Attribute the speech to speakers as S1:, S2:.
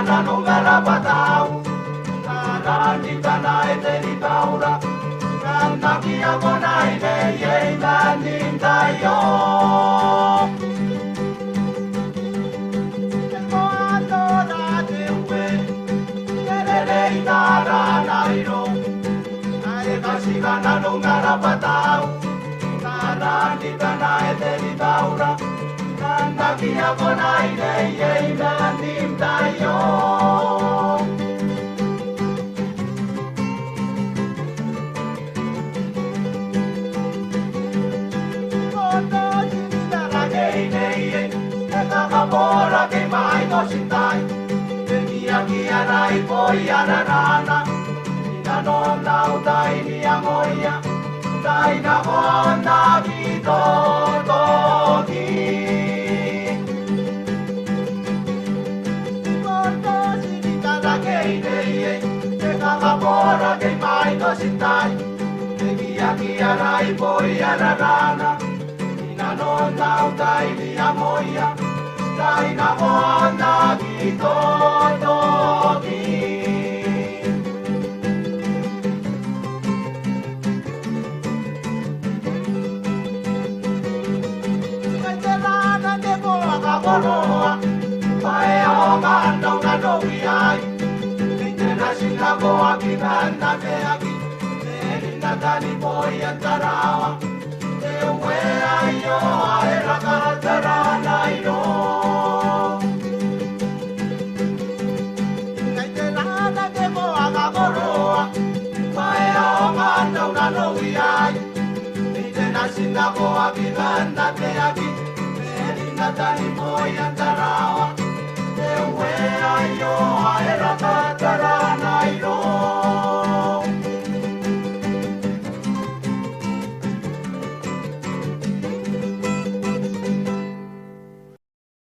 S1: sigana no garapatau Karani tanai teri taura Kanta kia konai ne yei manin tayo Tengo adora te ue Kerere itara nairo Aeka sigana no garapatau Karani tanai teri taura Kanta kia konai ne yei manin tayo Kakapora ke mai no sintai Ke kia kia rai poi ararana Ina no nau tai ni amoia Tai na honda ki toki Koto sinita na kei nei Ke kakapora ke mai no sintai Ke kia kia rai poi ararana Ina no nau tai ni amoia Tai na honda ki toki Kai te rana te moa ka koroa Pae o manda una nowi ai Ni te na singa koa ki nanda te aki Te rinda tani poi antarawa Te ue ai o ae raka tarana iro Singa koa ki ganda te aki Merinda tani moi antarawa Te ue ai o ae raka